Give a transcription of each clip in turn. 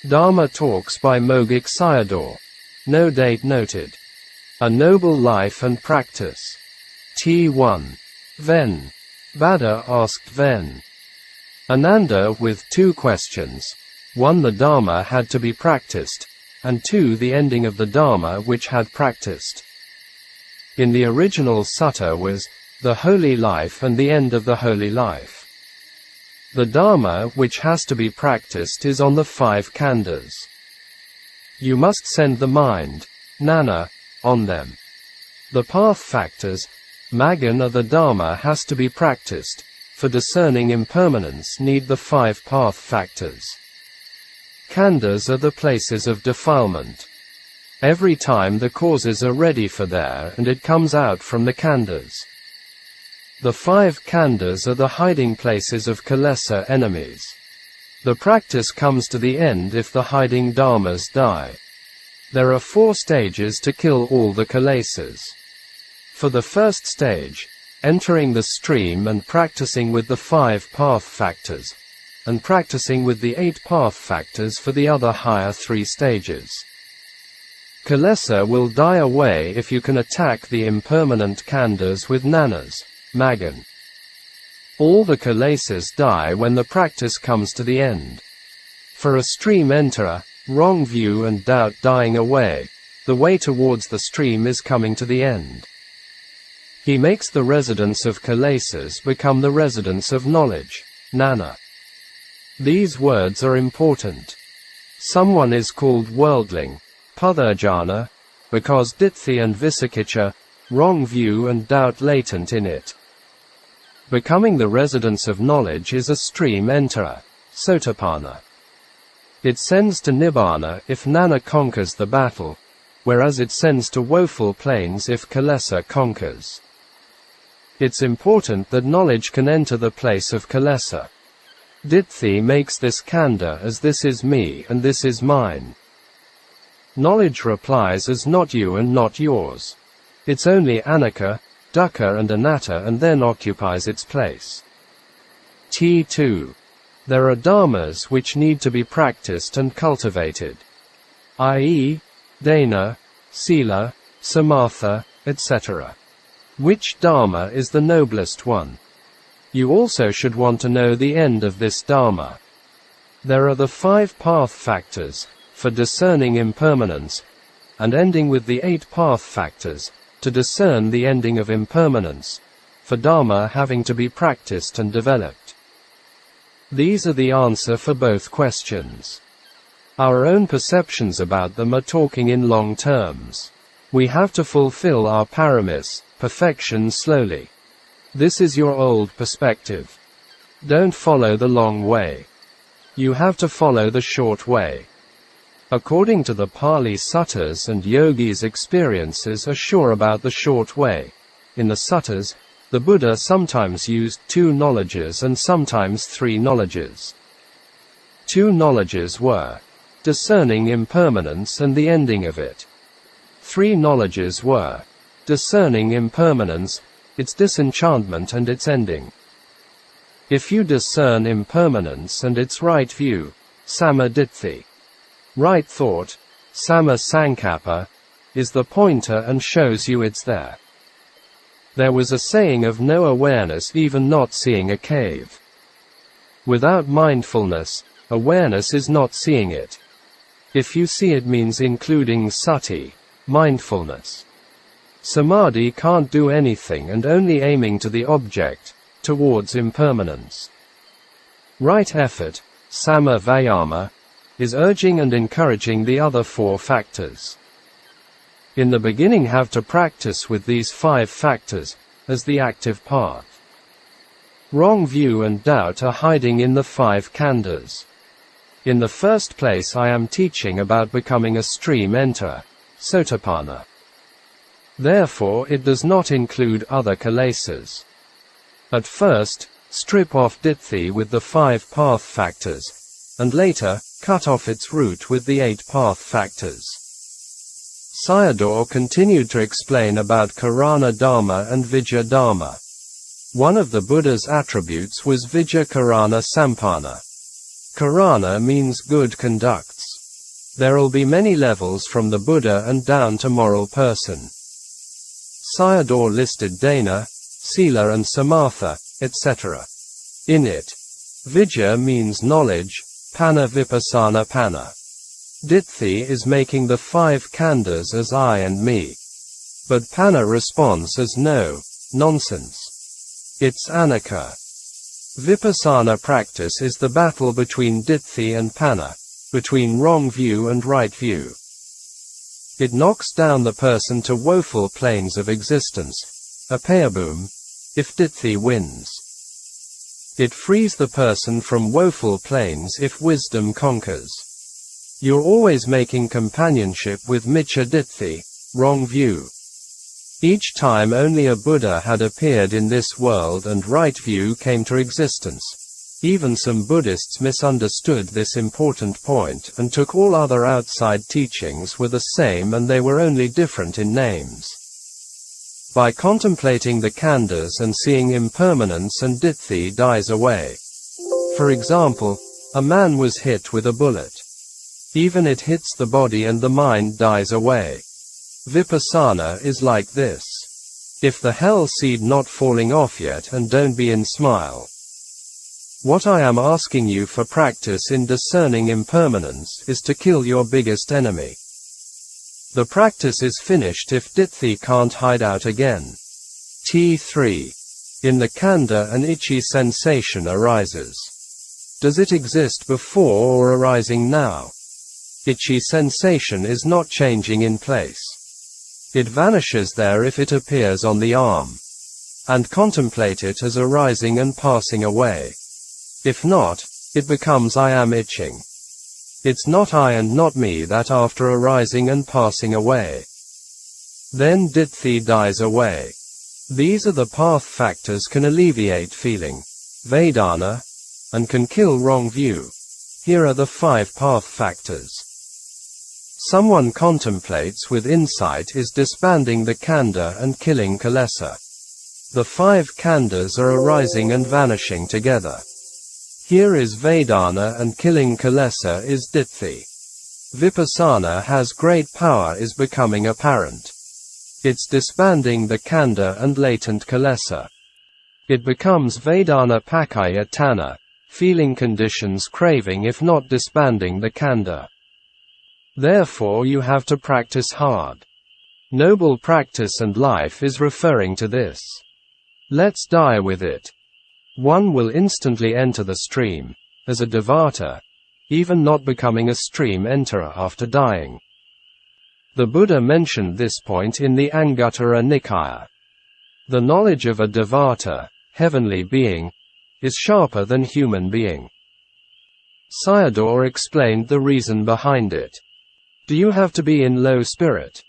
Dharma Talks by Mogok Sayadaw. No date noted. A Noble Life and Practice. T1. Ven. Bada asked Ven Ananda with two questions. 1. The Dharma had to be practiced, and 2. The ending of the Dharma which had practiced. In the original sutta was the holy life and the end of the holy life. The Dharma which has to be practiced is on the 5 khandhas. You must send the mind, Dāna, on them. The path factors, Maggan of the Dharma has to be practiced. For discerning impermanence need the 5 path factors. Khandhas are the places of defilement. Every time the causes are ready for there and it comes out from the khandhas. The 5 khandhas are the hiding places of kilesa enemies. The practice comes to the end if the hiding dharmas die. There are 4 stages to kill all the kilesas. For the first stage, entering the stream and practicing with the 5 path factors, and practicing with the 8 path factors for the other higher 3 stages. Kilesa will die away if you can attack the impermanent khandhas with nanas, Maggan. All the kilesas die when the practice comes to the end. For a stream enterer, wrong view and doubt dying away, the way towards the stream is coming to the end. He makes the residence of kilesas become the residence of knowledge, Nana. These words are important. Someone is called worldling, Pudharjana, because ditthi and visakicha, wrong view and doubt latent in it. Becoming the residence of knowledge is a stream enterer, Sotapanna. It sends to Nibbāna if Nana conquers the battle, whereas it sends to woeful plains if kilesa conquers. It's important that knowledge can enter the place of kilesa. Ditthi makes this khandha as this is me and this is mine. Knowledge replies as not you and not yours. It's only anicca, dukkha and anatta and then occupies its place. T2. There are dharmas which need to be practiced and cultivated. I.e., dana, sila, samatha, etc. Which dharma is the noblest one? You also should want to know the end of this dharma. There are the 5 path factors, for discerning impermanence, and ending with the 8 path factors, to discern the ending of impermanence, for dharma having to be practiced and developed. These are the answer for both questions. Our own perceptions about them are talking in long terms. We have to fulfill our paramis, perfection slowly. This is your old perspective. Don't follow the long way. You have to follow the short way. According to the Pali suttas and yogis' experiences are sure about the short way. In the suttas, the Buddha sometimes used 2 knowledges and sometimes 3 knowledges. 2 knowledges were discerning impermanence and the ending of it. 3 knowledges were discerning impermanence, its disenchantment and its ending. If you discern impermanence and its right view, samaditthi, right thought, sama sankappa, is the pointer and shows you it's there. There was a saying of no awareness even not seeing a cave. Without mindfulness, awareness is not seeing it. If you see it means including sati, mindfulness. Samadhi can't do anything and only aiming to the object, towards impermanence. Right effort, sama vayama, is urging and encouraging the other 4 factors. In the beginning have to practice with these 5 factors, as the active path. Wrong view and doubt are hiding in the 5 khandhas. In the first place I am teaching about becoming a stream enterer, Sotapanna. Therefore it does not include other kilesas. At first, strip off ditthi with the 5 path factors, and later, cut off its root with the 8 path factors. Sayadaw continued to explain about Karana Dharma and Vijja Dharma. One of the Buddha's attributes was Vijja Karana Sampanna. Karana means good conducts. There'll be many levels from the Buddha and down to moral person. Sayadaw listed Dāna, Sila and Samatha, etc. In it, Vidya means knowledge, Panna Vipassana Panna. Ditthi is making the 5 khandhas as I and me. But Panna responds as no, nonsense. It's anicca. Vipassana practice is the battle between Ditthi and Panna, between wrong view and right view. It knocks down the person to woeful planes of existence, apayabhum, if Ditthi wins. It frees the person from woeful planes if wisdom conquers. You're always making companionship with Miccha Ditthi, wrong view. Each time only a Buddha had appeared in this world and right view came to existence. Even some Buddhists misunderstood this important point and took all other outside teachings were the same and they were only different in names. By contemplating the khandhas and seeing impermanence and ditthi dies away. For example, a man was hit with a bullet. Even it hits the body and the mind dies away. Vipassana is like this. If the hell seed not falling off yet and don't be in smile. What I am asking you for practice in discerning impermanence is to kill your biggest enemy. The practice is finished if ditthi can't hide out again. T3. In the khandha an itchy sensation arises. Does it exist before or arising now? Itchy sensation is not changing in place. It vanishes there if it appears on the arm. And contemplate it as arising and passing away. If not, it becomes I am itching. It's not I and not me that after arising and passing away. Then ditthi dies away. These are the path factors can alleviate feeling, Vedana, and can kill wrong view. Here are the 5 path factors. Someone contemplates with insight is disbanding the khandha and killing kilesa. The 5 khandhas are arising and vanishing together. Here is Vedana and killing kilesa is ditthi. Vipassana has great power is becoming apparent. It's disbanding the khandha and latent kilesa. It becomes Vedana pakaya tanna, feeling conditions craving if not disbanding the khandha. Therefore you have to practice hard. Noble practice and life is referring to this. Let's die with it. One will instantly enter the stream, as a devata, even not becoming a stream enterer after dying. The Buddha mentioned this point in the Anguttara Nikaya. The knowledge of a devata, heavenly being, is sharper than human being. Sayadaw explained the reason behind it. Do you have to be in low spirit?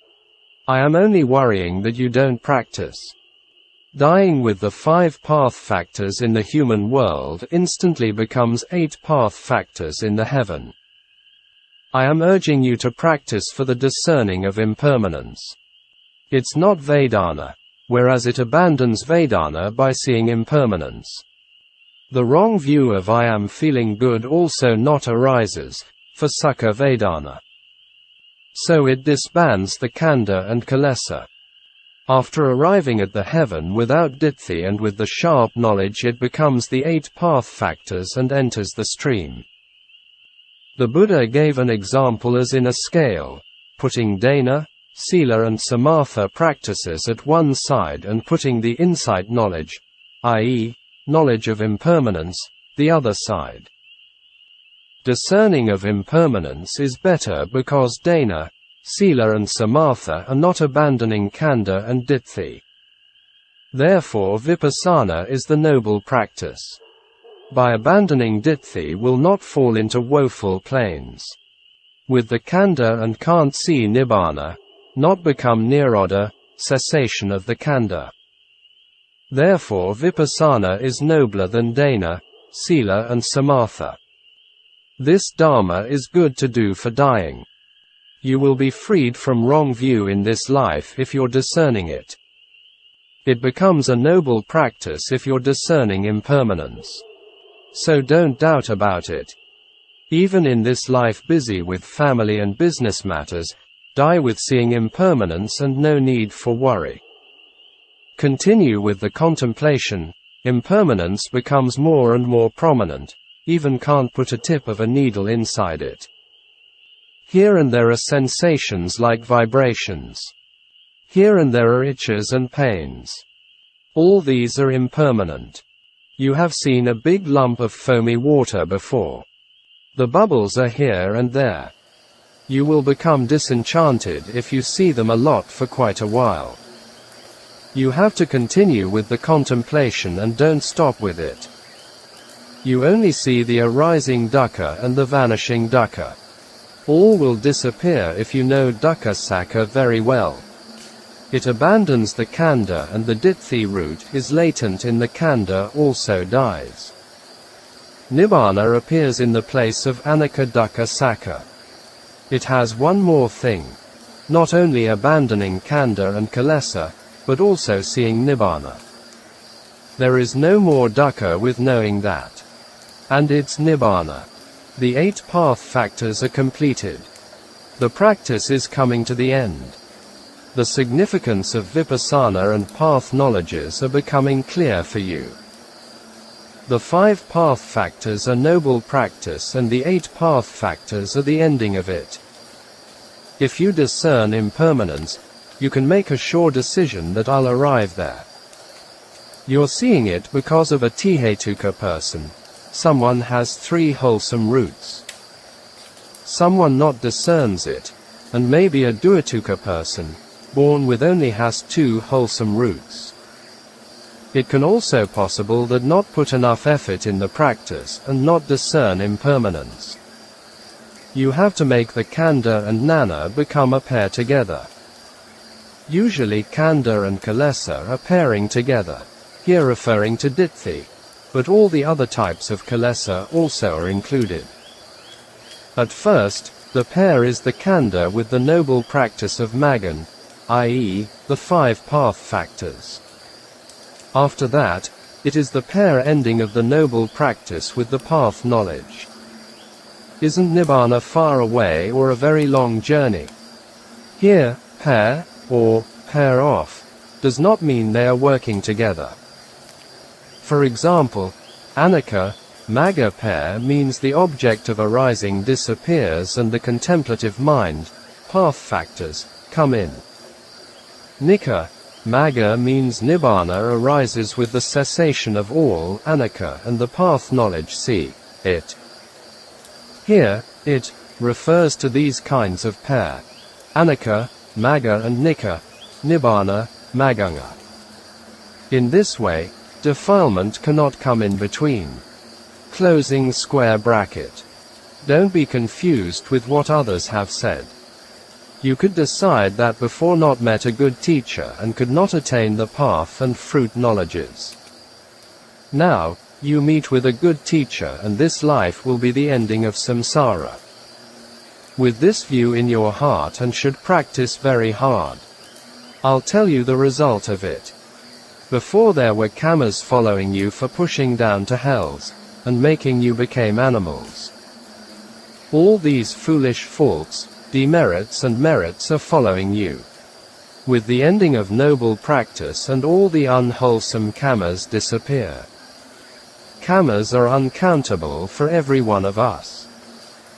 I am only worrying that you don't practice. Dying with the 5 path factors in the human world instantly becomes 8 path factors in the heaven. I am urging you to practice for the discerning of impermanence. It's not Vedana, whereas it abandons Vedana by seeing impermanence. The wrong view of I am feeling good also not arises, for Sukha Vedana. So it disbands the khandha and kilesa. After arriving at the heaven without ditthi and with the sharp knowledge it becomes the 8 path factors and enters the stream. The Buddha gave an example as in a scale, putting Dāna, Sila and Samatha practices at one side and putting the insight knowledge, i.e., knowledge of impermanence, the other side. Discerning of impermanence is better because Dāna, Sila and Samatha are not abandoning khandha and ditthi. Therefore Vipassana is the noble practice. By abandoning ditthi will not fall into woeful planes. With the khandha and can't see Nibbāna, not become nirodha, cessation of the khandha. Therefore Vipassana is nobler than Dāna, Sila and Samatha. This Dhamma is good to do for dying. You will be freed from wrong view in this life if you're discerning it. It becomes a noble practice if you're discerning impermanence. So don't doubt about it. Even in this life busy with family and business matters, die with seeing impermanence and no need for worry. Continue with the contemplation, impermanence becomes more and more prominent, even can't put a tip of a needle inside it. Here and there are sensations like vibrations. Here and there are itches and pains. All these are impermanent. You have seen a big lump of foamy water before. The bubbles are here and there. You will become disenchanted if you see them a lot for quite a while. You have to continue with the contemplation and don't stop with it. You only see the arising dukkha and the vanishing dukkha. All will disappear if you know dukkha sakha very well. It abandons the khandha and the ditthi root is latent in the khandha also dies. Nibbāna appears in the place of anicca dukkha sakha. It has one more thing. Not only abandoning khandha and kilesa, but also seeing Nibbāna. There is no more dukkha with knowing that. And it's Nibbāna. The 8 path factors are completed. The practice is coming to the end. The significance of vipassana and path knowledges are becoming clear for you. The 5 path factors are noble practice and the 8 path factors are the ending of it. If you discern impermanence, you can make a sure decision that I'll arrive there. You're seeing it because of a tihetuka person. Someone has 3 wholesome roots. Someone not discerns it, and maybe a duatuka person, born with only has 2 wholesome roots. It can also possible that not put enough effort in the practice and not discern impermanence. You have to make the khandha and nana become a pair together. Usually khandha and kilesa are pairing together, here referring to ditthi, but all the other types of kilesa also are included. At first, the pair is the khandha with the noble practice of maggan, i.e., the 5 path factors. After that, it is the pair ending of the noble practice with the path knowledge. Isn't Nibbāna far away or a very long journey? Here, pair, or pair off, does not mean they are working together. For example, anicca, magga pair means the object of arising disappears and the contemplative mind, path factors, come in. Nicca, magga means Nibbāna arises with the cessation of all anicca and the path knowledge see, it. Here, it refers to these kinds of pair. Anicca, magga and nicca, Nibbāna, maganga. In this way, defilement cannot come in between. Closing square bracket. Don't be confused with what others have said. You could decide that before not met a good teacher and could not attain the path and fruit knowledges. Now, you meet with a good teacher and this life will be the ending of samsara. With this view in your heart and should practice very hard. I'll tell you the result of it. Before there were kamas following you for pushing down to hells, and making you become animals. All these foolish faults, demerits and merits are following you. With the ending of noble practice and all the unwholesome kamas disappear. Kamas are uncountable for every one of us.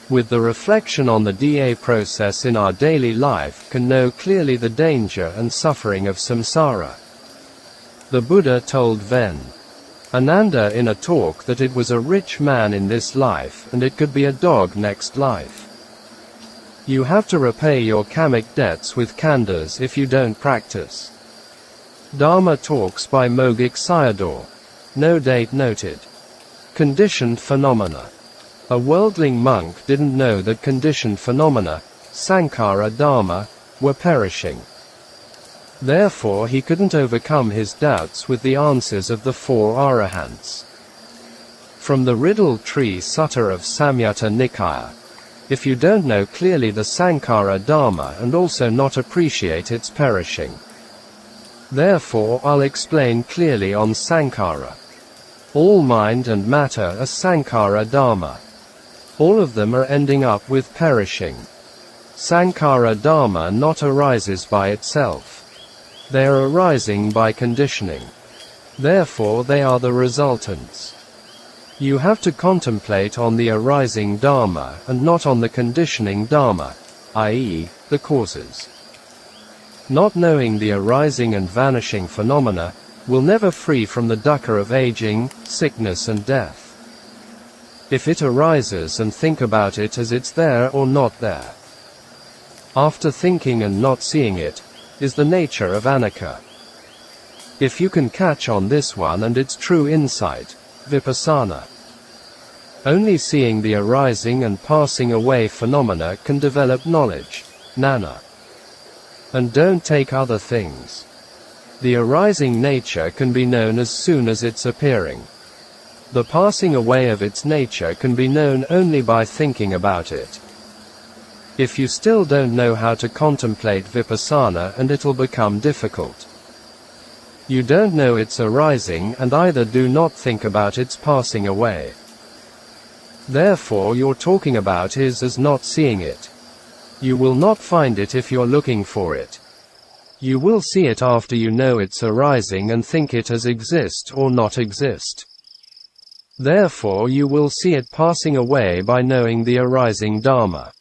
With the reflection on the DA process in our daily life can know clearly the danger and suffering of samsara. The Buddha told Ven Ananda in a talk that it was a rich man in this life and it could be a dog next life. You have to repay your kamic debts with khandhas if you don't practice. Dharma talks by Mogok Sayadaw. No date noted. Conditioned phenomena. A worldling monk didn't know that conditioned phenomena, sankhara dharma, were perishing. Therefore he couldn't overcome his doubts with the answers of the 4 arahants. From the riddle tree sutta of Samyutta Nikaya. If you don't know clearly the sankhara dharma and also not appreciate its perishing. Therefore I'll explain clearly on sankhara. All mind and matter are sankhara dharma. All of them are ending up with perishing. Sankhara Dharma not arises by itself. They are arising by conditioning. Therefore they are the resultants. You have to contemplate on the arising Dharma and not on the conditioning Dharma, i.e., the causes. Not knowing the arising and vanishing phenomena will never free from the dukkha of aging, sickness and death. If it arises and think about it as it's there or not there. After thinking and not seeing it, is the nature of anicca. If you can catch on this one and its true insight, vipassana. Only seeing the arising and passing away phenomena can develop knowledge, jnana. And don't take other things. The arising nature can be known as soon as it's appearing. The passing away of its nature can be known only by thinking about it. If you still don't know how to contemplate vipassana, and it'll become difficult. You don't know its arising and either do not think about its passing away. Therefore you're talking about is as not seeing it. You will not find it if you're looking for it. You will see it after you know its arising and think it as exist or not exist. Therefore you will see it passing away by knowing the arising Dharma.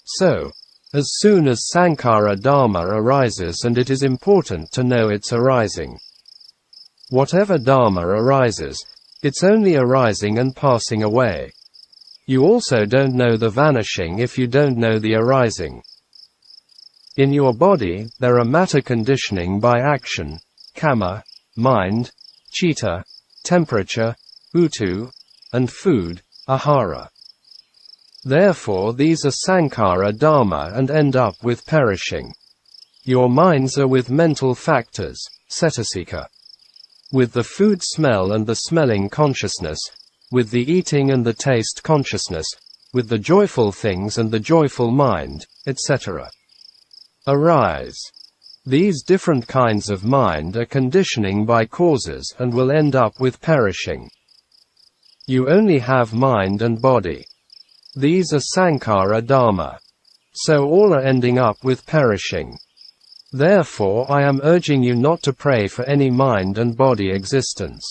So, as soon as Sankhara Dharma arises, and it is important to know its arising. Whatever Dharma arises, it's only arising and passing away. You also don't know the vanishing if you don't know the arising. In your body, there are matter conditioning by action, kamma, mind, chitta, temperature, uttu, and food, ahara. Therefore these are sankhara dharma and end up with perishing. Your minds are with mental factors, cetasika. With the food smell and the smelling consciousness, with the eating and the taste consciousness, with the joyful things and the joyful mind, etc. Arise. These different kinds of mind are conditioning by causes and will end up with perishing. You only have mind and body. These are sankhara dharma. So all are ending up with perishing. Therefore I am urging you not to pray for any mind and body existence.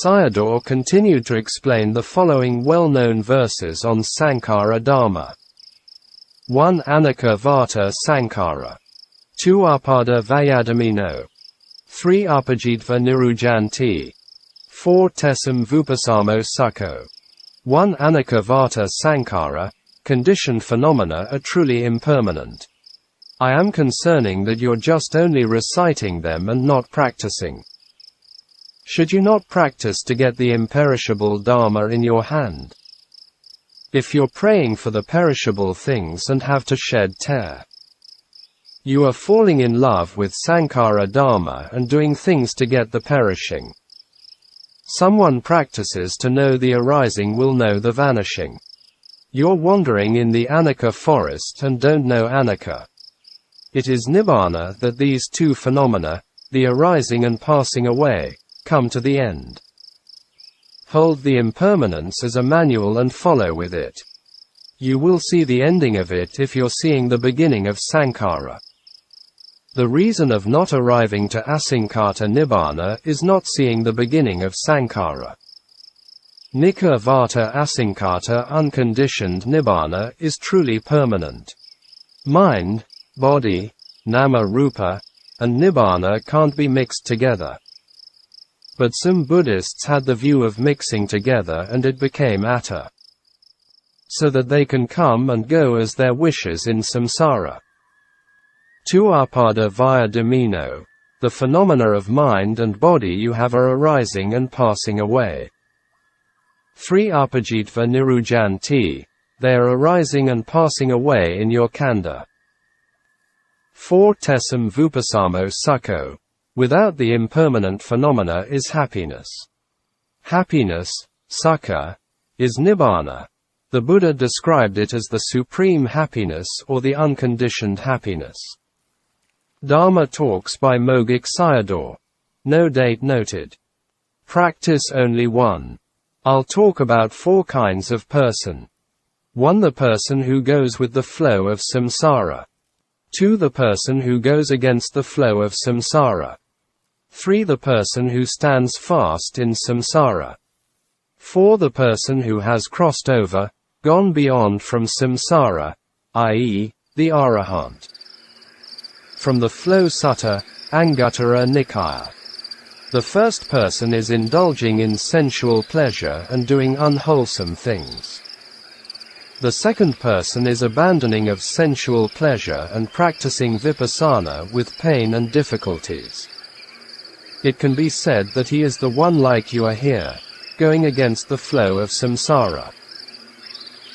Sayadaw continued to explain the following well-known verses on sankhara dharma. 1. Anicca vata sankhara. 2. Apada vayadamino. 3. Apajitva nirujanti. 4. Tesam vupasamo sukho. 1. Anicca vata sankhara. Conditioned phenomena are truly impermanent. I am concerning that you're just only reciting them and not practicing. Should you not practice to get the imperishable Dharma in your hand? If you're praying for the perishable things and have to shed tear, you are falling in love with sankhara dharma and doing things to get the perishing. Someone practices to know the arising will know the vanishing. You're wandering in the anicca forest and don't know anicca. It is Nibbāna that these two phenomena, the arising and passing away, come to the end. Hold the impermanence as a manual and follow with it. You will see the ending of it if you're seeing the beginning of sankhara. The reason of not arriving to asankata nibbāna is not seeing the beginning of sankhara. Nikka vata asankata unconditioned nibbāna is truly permanent. Mind, body, nama rupa, and nibbāna can't be mixed together. But some Buddhists had the view of mixing together and it became atta. So that they can come and go as their wishes in samsara. 2. Apada vaya domino. The phenomena of mind and body you have are arising and passing away. 3. Apajitva nirujanti. They are arising and passing away in your khandha. 4. Tesam vupasamo sukho. Without the impermanent phenomena is happiness. Happiness, sukha, is nibbāna. The Buddha described it as the supreme happiness or the unconditioned happiness. Dharma talks by Mogok Sayadaw. No date noted. Practice only 1. I'll talk about 4 kinds of person. 1. The person who goes with the flow of samsara. 2. The person who goes against the flow of samsara. 3. The person who stands fast in samsara. 4. The person who has crossed over, gone beyond from samsara, i.e., the Arahant. From the Flow Sutta, Anguttara Nikaya. The first person is indulging in sensual pleasure and doing unwholesome things. The second person is abandoning of sensual pleasure and practicing vipassana with pain and difficulties. It can be said that he is the one like you are here, going against the flow of samsara.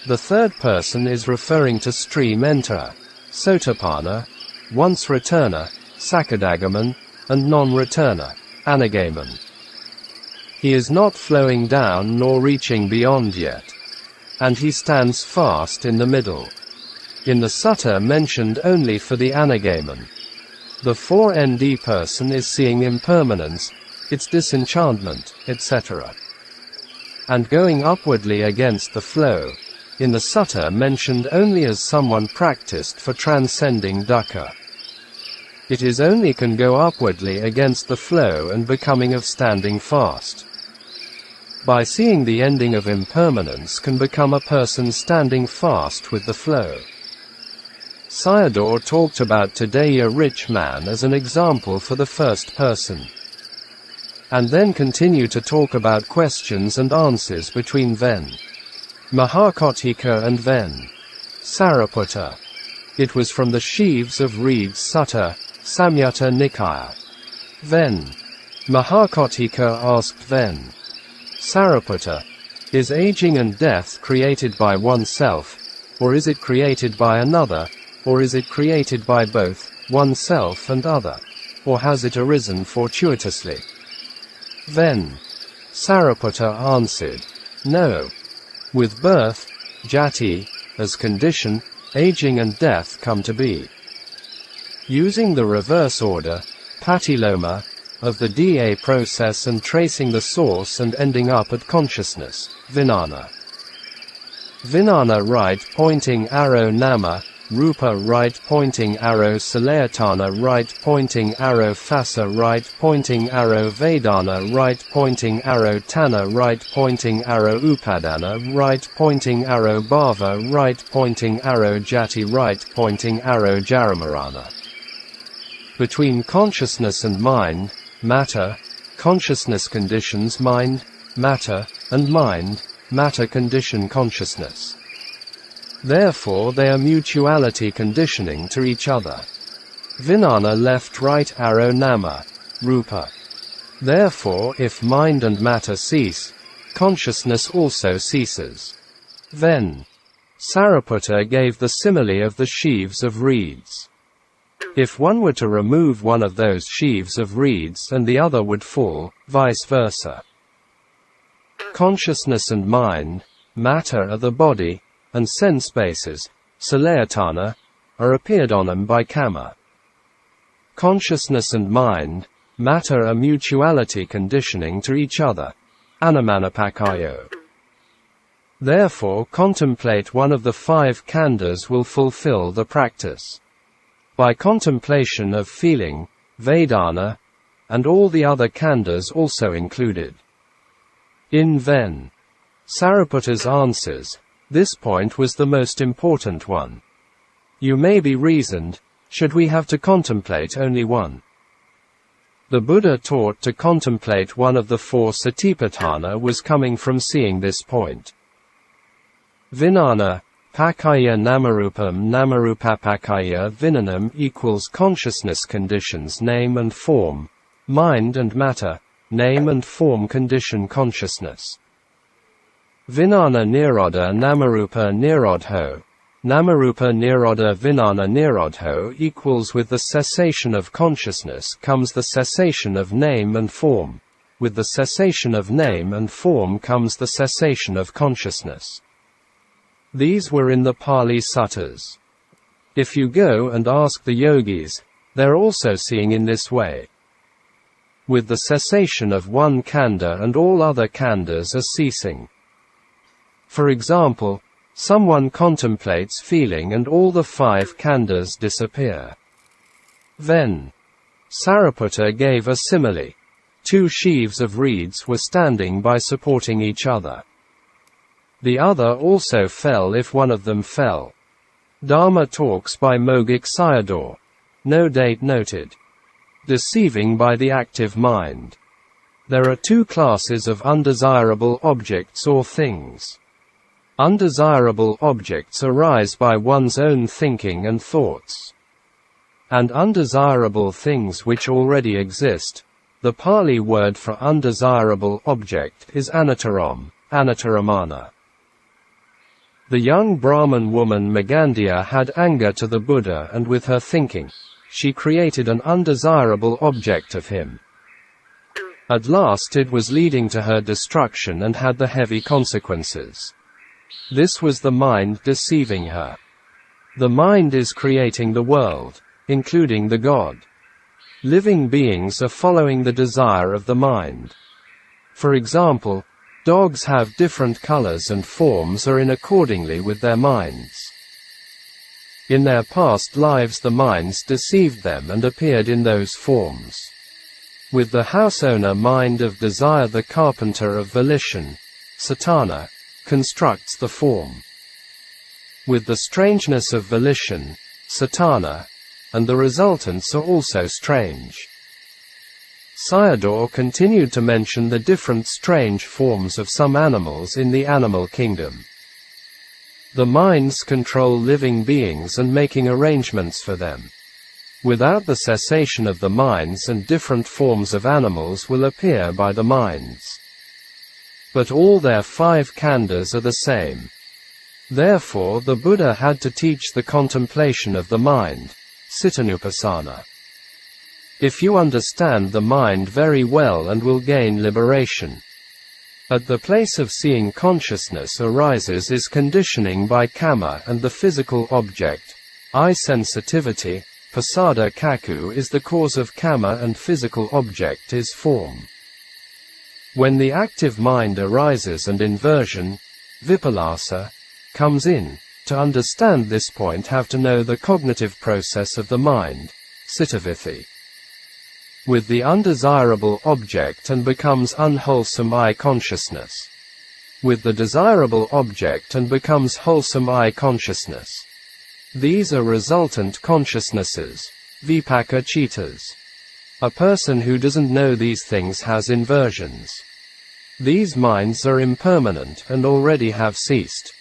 The third person is referring to stream enterer, sotapanna, once returner, sakadagaman, and non-returner, anagaman. He is not flowing down nor reaching beyond yet. And he stands fast in the middle. In the sutta mentioned only for the anagaman. The 4nd person is seeing impermanence, its disenchantment, etc. And going upwardly against the flow, in the sutta mentioned only as someone practiced for transcending dukkha. It is only can go upwardly against the flow and becoming of standing fast. By seeing the ending of impermanence can become a person standing fast with the flow. Sayadaw talked about today a rich man as an example for the first person. And then continue to talk about questions and answers between Ven. Mahakotika and Ven. Sariputta. It was from the sheaves of reeds Sutta, Samyutta Nikaya. Ven. Mahakotika asked Ven. Sariputta, is aging and death created by oneself, or is it created by another, or is it created by both, oneself and other, or has it arisen fortuitously? Then, Sariputta answered, no. With birth, jati, as condition, aging and death come to be. Using the reverse order, patiloma, of the DA process and tracing the source and ending up at consciousness, Vijnana. Vijnana right pointing arrow nama, Rupa right pointing arrow Salayatana right pointing arrow Phassa right pointing arrow Vedana right pointing arrow Tanna right pointing arrow Upadana right pointing arrow Bhava right pointing arrow Jati right pointing arrow Jaramarana. Between consciousness and mind, matter, consciousness conditions mind, matter, and mind, matter condition consciousness. Therefore they are mutuality conditioning to each other. Vijnana left-right arrow nama, rupa. Therefore if mind and matter cease, consciousness also ceases. Then, Sariputta gave the simile of the sheaves of reeds. If one were to remove one of those sheaves of reeds and the other would fall, vice versa. Consciousness and mind, matter are the body, and sense bases, salayatana, are appeared on them by kama. Consciousness and mind, matter are mutuality conditioning to each other, anamanapakayo. Therefore contemplate one of the 5 khandhas will fulfill the practice. By contemplation of feeling, Vedana, and all the other khandhas also included. In Ven. Sariputta's answers, this point was the most important one. You may be reasoned, should we have to contemplate only one? The Buddha taught to contemplate one of the 4 satipatthana was coming from seeing this point. Vijnana, pakaya namarupam namarupapakaya vijnanam equals consciousness conditions name and form, mind and matter, name and form condition consciousness. Vijnana nirodha namarupa nirodho. Namarupa nirodha vijnana nirodho equals with the cessation of consciousness comes the cessation of name and form. With the cessation of name and form comes the cessation of consciousness. These were in the Pali Suttas. If you go and ask the yogis, they're also seeing in this way. with the cessation of one khandha and all other khandhas are ceasing. For example, someone contemplates feeling and all the 5 khandhas disappear. Then, Sariputta gave a simile. 2 sheaves of reeds were standing by supporting each other. The other also fell if one of them fell. Dharma talks by Mogok Sayadaw. No date noted. Deceiving by the active mind. There are 2 classes of undesirable objects or things. Undesirable objects arise by one's own thinking and thoughts. And undesirable things which already exist. The Pali word for undesirable object is anataram, anataramana. The young Brahman woman Magandiya had anger to the Buddha, and with her thinking, she created an undesirable object of him. At last it was leading to her destruction and had the heavy consequences. This was the mind deceiving her. The mind is creating the world, including the God. Living beings are following the desire of the mind. For example, dogs have different colors and forms are in accordingly with their minds. In their past lives the minds deceived them and appeared in those forms. With the house owner mind of desire, the carpenter of volition, Satana, constructs the form. With the strangeness of volition, Satana, and the resultants are also strange. Sayadaw continued to mention the different strange forms of some animals in the animal kingdom. The minds control living beings and making arrangements for them. Without the cessation of the minds, and different forms of animals will appear by the minds. But all their 5 khandhas are the same. Therefore the Buddha had to teach the contemplation of the mind, Cittanupassana. If you understand the mind very well and will gain liberation. At the place of seeing consciousness arises is conditioning by kama, and the physical object, eye sensitivity, pasada kaku, is the cause of kama, and physical object is form. When the active mind arises and inversion, vipallasa, comes in, to understand this point have to know the cognitive process of the mind, cittavithi. With the undesirable object and becomes unwholesome eye consciousness. With the desirable object and becomes wholesome eye consciousness. These are resultant consciousnesses, vipaka chittas. A person who doesn't know these things has inversions. These minds are impermanent and already have ceased.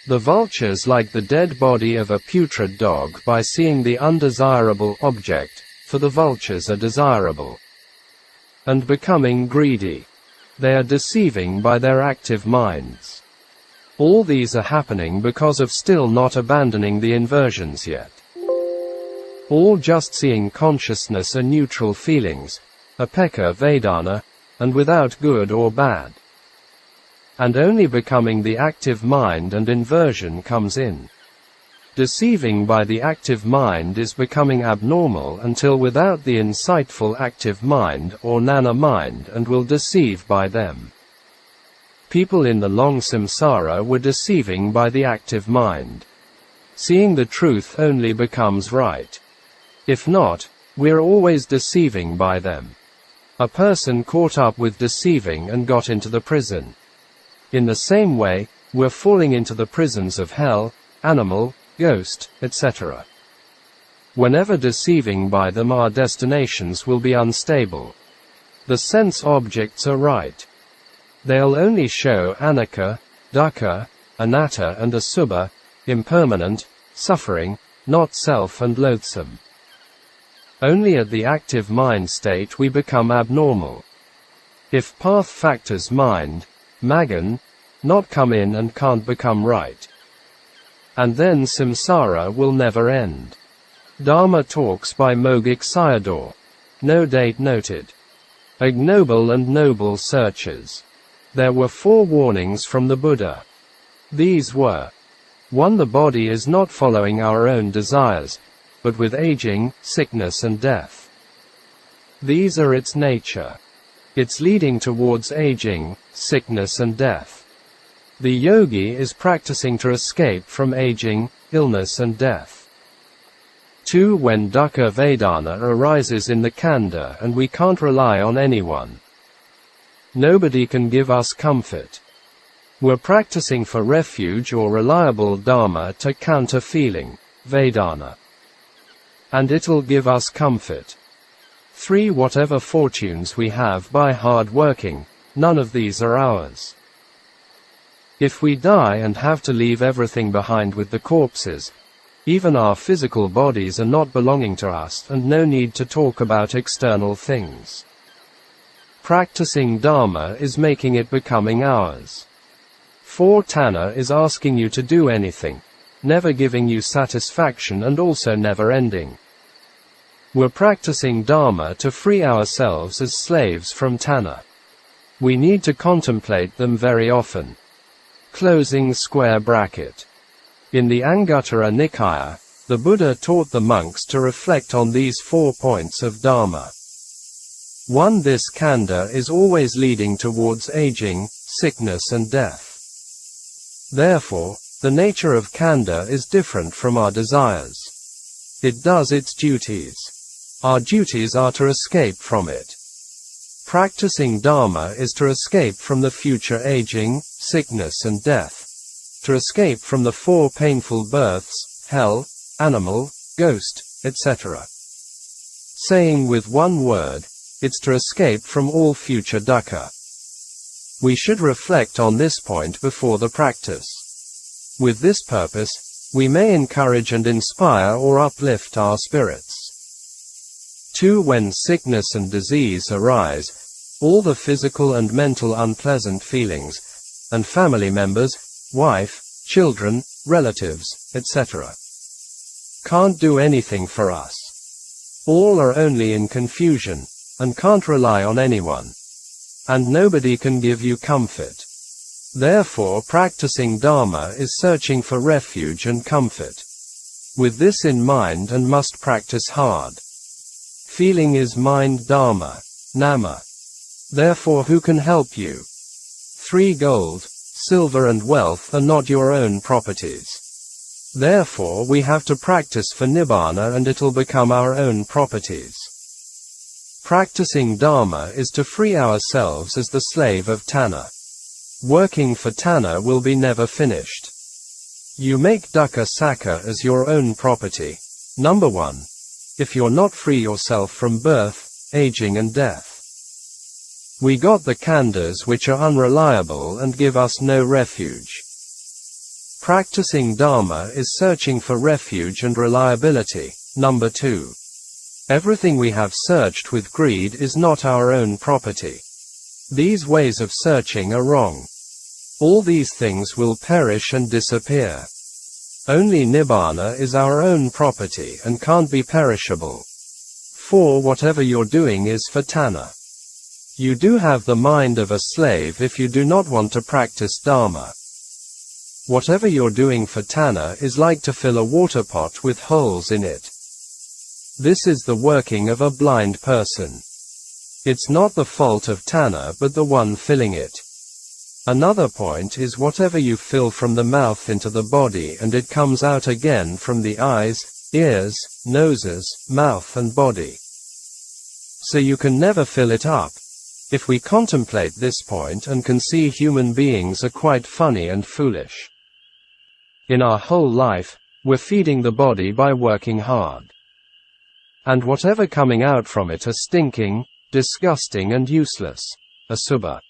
The vultures like the dead body of a putrid dog by seeing the undesirable object, for the vultures are desirable, and becoming greedy. They are deceiving by their active minds. All these are happening because of still not abandoning the inversions yet. All just seeing consciousness are neutral feelings, upekkha vedana, and without good or bad. And only becoming the active mind and inversion comes in. Deceiving by the active mind is becoming abnormal until without the insightful active mind or jnana mind, and will deceive by them. People in the long samsara were deceiving by the active mind. Seeing the truth only becomes right. If not, we're always deceiving by them. A person caught up with deceiving and got into the prison. In the same way, we're falling into the prisons of hell, animal, ghost, etc. Whenever deceiving by them, our destinations will be unstable. The sense objects are right. They'll only show anicca, dukkha, anatta and asubha, impermanent, suffering, not self and loathsome. Only at the active mind state we become abnormal. If path factors mind, magan, not come in and can't become right. And then samsara will never end. Dharma talks by Mogok Sayadaw. No date noted. Ignoble and noble searches. There were 4 warnings from the Buddha. These were: 1. The body is not following our own desires, but with aging, sickness and death. These are its nature. It's leading towards aging, sickness and death. The yogi is practicing to escape from aging, illness and death. 2. When dukkha vedana arises in the khandha and we can't rely on anyone. Nobody can give us comfort. We're practicing for refuge or reliable Dhamma to counter feeling, Vedana. And it'll give us comfort. 3. Whatever fortunes we have by hard working, none of these are ours. If we die and have to leave everything behind with the corpses, even our physical bodies are not belonging to us and no need to talk about external things. Practicing Dhamma is making it becoming ours. 4. Tanha is asking you to do anything, never giving you satisfaction and also never ending. We're practicing Dhamma to free ourselves as slaves from tanha. We need to contemplate them very often. Closing square bracket. In the Anguttara Nikaya, the Buddha taught the monks to reflect on these 4 points of Dhamma. 1. This khandha is always leading towards aging, sickness and death. Therefore, the nature of khandha is different from our desires. It does its duties. Our duties are to escape from it. Practicing Dhamma is to escape from the future aging, sickness and death. To escape from the 4 painful births, hell, animal, ghost, etc. Saying with one word, it's to escape from all future dukkha. We should reflect on this point before the practice. With this purpose, we may encourage and inspire or uplift our spirits. 2. When sickness and disease arise, all the physical and mental unpleasant feelings, and family members, wife, children, relatives, etc. can't do anything for us. All are only in confusion, and can't rely on anyone. And nobody can give you comfort. Therefore, practicing Dhamma is searching for refuge and comfort. With this in mind and must practice hard. Feeling is mind Dhamma, Nama. Therefore who can help you? 3. Gold, silver and wealth are not your own properties. Therefore we have to practice for Nibbāna and it'll become our own properties. Practicing Dhamma is to free ourselves as the slave of tanha. Working for tanha will be never finished. You make dukkha sakka as your own property. Number 1. If you're not free yourself from birth, aging and death. We got the khandhas which are unreliable and give us no refuge. Practicing Dhamma is searching for refuge and reliability. Number 2. Everything we have searched with greed is not our own property. These ways of searching are wrong. All these things will perish and disappear. Only Nibbāna is our own property and can't be perishable. 4. Whatever you're doing is for tanha. You do have the mind of a slave if you do not want to practice Dhamma. Whatever you're doing for tanha is like to fill a water pot with holes in it. This is the working of a blind person. It's not the fault of tanha but the one filling it. Another point is whatever you fill from the mouth into the body and it comes out again from the eyes, ears, noses, mouth and body. So you can never fill it up. If we contemplate this point and can see human beings are quite funny and foolish. In our whole life, we're feeding the body by working hard. And whatever coming out from it are stinking, disgusting and useless, asubha.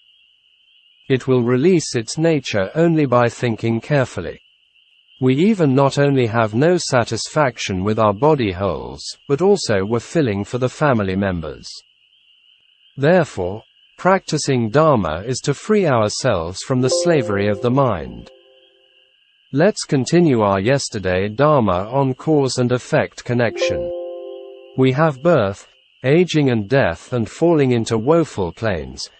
It will release its nature only by thinking carefully. We even not only have no satisfaction with our body holes, but also we're filling for the family members. Therefore, practicing Dhamma is to free ourselves from the slavery of the mind. Let's continue our yesterday Dhamma on cause and effect connection. We have birth, aging and death and falling into woeful planes.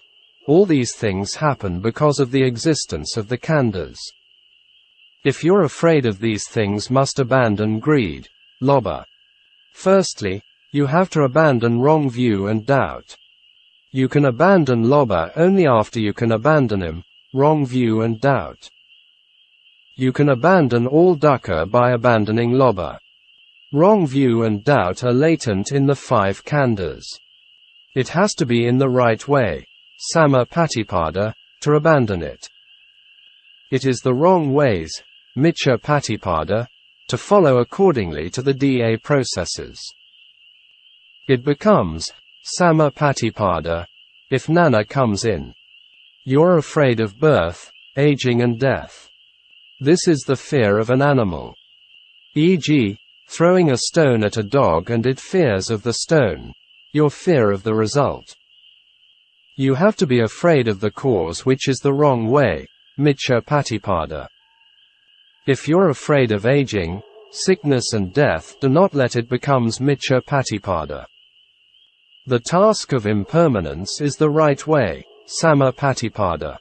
All these things happen because of the existence of the khandhas. If you're afraid of these things must abandon greed, lobha. Firstly, You have to abandon wrong view and doubt. You can abandon lobha only after you can abandon him, wrong view and doubt. You can abandon all dukkha by abandoning lobha. Wrong view and doubt are latent in the 5 khandhas. It has to be in the right way, samma patipada, to abandon it. It is the wrong ways, miccha patipada, to follow accordingly to the DA processes. It becomes samma patipada if nana comes in. You're afraid of birth, aging and death. This is the fear of an animal. E.g., throwing a stone at a dog and it fears of the stone. Your fear of the result. You have to be afraid of the cause, which is the wrong way, miccha patipada. If you're afraid of aging, sickness and death, do not let it becomes miccha patipada. The task of impermanence is the right way, samma patipada.